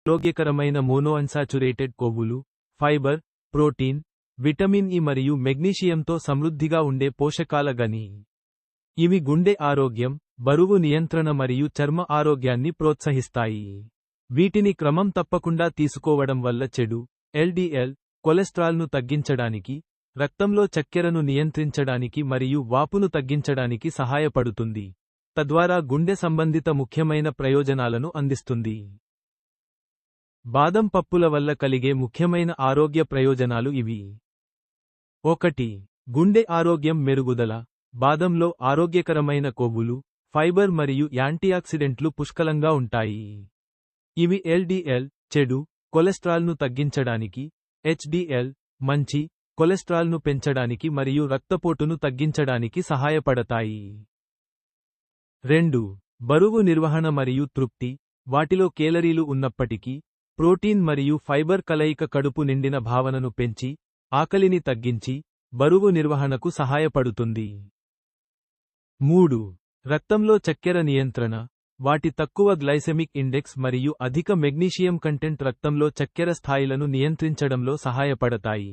ఆరోగ్యకరమైన మోనోఅన్సాచురేటెడ్ కొవ్వులు, fibre, protein, vitamin E మరియు మెగ్నీషియంతో సమృద్ధిగా ఉండే పోషకాల గని. ఇవి గుండె ఆరోగ్యం, బరువు నియంత్రణ మరియు చర్మ ఆరోగ్యాన్ని ప్రోత్సహిస్తాయి. వీటిని క్రమం తప్పకుండా తీసుకోవడం వల్ల చెడు ఎల్డిఎల్ కొలెస్ట్రాల్ను తగ్గించడానికి, రక్తంలో చక్కెరను నియంత్రించడానికి మరియు వాపును తగ్గించడానికి సహాయపడుతుంది, తద్వారా గుండె సంబంధిత ముఖ్యమైన ప్రయోజనాలను అందిస్తుంది. బాదం పప్పుల వల్ల కలిగే ముఖ్యమైన ఆరోగ్య ప్రయోజనాలు ఇవి. 1. గుండె ఆరోగ్యం మెరుగుదల. బాదంలో ఆరోగ్యకరమైన కొవ్వులు, ఫైబర్ మరియు యాంటీఆక్సిడెంట్లు పుష్కలంగా ఉంటాయి. ఇవి ఎల్డిఎల్ చెడు కొలెస్ట్రాల్ను తగ్గించడానికి, హెచ్డిఎల్ మంచి కొలెస్ట్రాల్ను పెంచడానికి మరియు రక్తపోటును తగ్గించడానికి సహాయపడతాయి. 2. బరువు నిర్వహణ మరియు తృప్తి. వాటిలో కేలరీలు ఉన్నప్పటికీ, ప్రోటీన్ మరియు ఫైబర్ కలయిక కడుపు నిండిన భావనను పెంచి, ఆకలిని తగ్గించి, బరువు నిర్వహణకు సహాయపడుతుంది. 3. రక్తంలో చక్కెర నియంత్రణ. వాటి తక్కువ గ్లైసెమిక్ ఇండెక్స్ మరియు అధిక మెగ్నీషియం కంటెంట్ రక్తంలో చక్కెర స్థాయిలను నియంత్రించడంలో సహాయపడతాయి,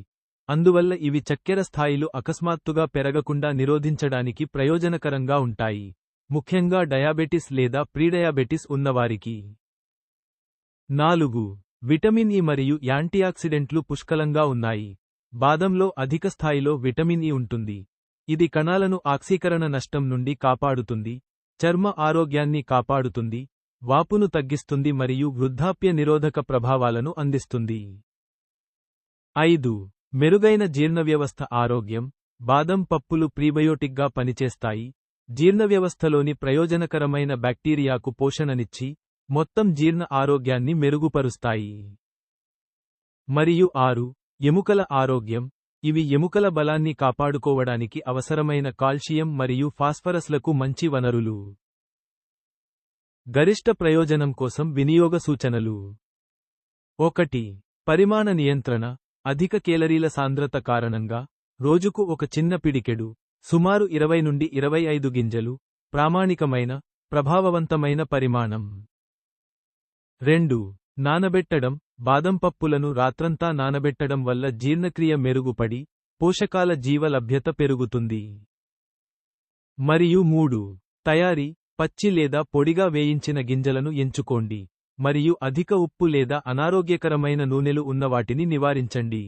అందువల్ల ఇవి చక్కెర స్థాయిలు అకస్మాత్తుగా పెరగకుండా నిరోధించడానికి ప్రయోజనకరంగా ఉంటాయి, ముఖ్యంగా డయాబెటిస్ లేదా ప్రీడయాబెటిస్ ఉన్నవారికి. 4. విటమిన్ ఇ మరియు యాంటీఆక్సిడెంట్లు పుష్కలంగా ఉన్నాయి. బాదంలో అధిక స్థాయిలో విటమిన్ ఇ ఉంటుంది. ఇది కణాలను ఆక్సీకరణ నష్టం నుండి కాపాడుతుంది, చర్మ ఆరోగ్యాన్ని కాపాడుతుంది, వాపును తగ్గిస్తుంది మరియు వృద్ధాప్య నిరోధక ప్రభావాలను అందిస్తుంది. 5. మెరుగైన జీర్ణవ్యవస్థ ఆరోగ్యం. బాదం పప్పులు ప్రీబయోటిక్గా పనిచేస్తాయి, జీర్ణవ్యవస్థలోని ప్రయోజనకరమైన బ్యాక్టీరియాకు పోషణనిచ్చి, మొత్తం జీర్ణ ఆరోగ్యాన్ని మెరుగుపరుస్తాయి. మరియు 6. ఎముకల ఆరోగ్యం. ఇవి ఎముకల బలాన్ని కాపాడుకోవడానికి అవసరమైన కాల్షియం మరియు ఫాస్ఫరస్లకు మంచి వనరులు. గరిష్ట ప్రయోజనం కోసం వినియోగ సూచనలు. 1. పరిమాణ నియంత్రణ. అధిక కేలరీల సాంద్రత కారణంగా, రోజుకు ఒక చిన్న పిడికెడు, సుమారు 20 నుండి 25 గింజలు, ప్రామాణికమైన, ప్రభావవంతమైన పరిమాణం. 2. నానబెట్టడం. బాదం పప్పులను రాత్రంతా నానబెట్టడం వల్ల జీర్ణక్రియ మెరుగుపడి, పోషకాల జీవ లభ్యత పెరుగుతుంది. మరియు 3. తయారీ. పచ్చి లేదా పొడిగా వేయించిన గింజలను ఎంచుకోండి, మరియు అధిక ఉప్పు లేదా అనారోగ్యకరమైన నూనెలు ఉన్న వాటిని నివారించండి.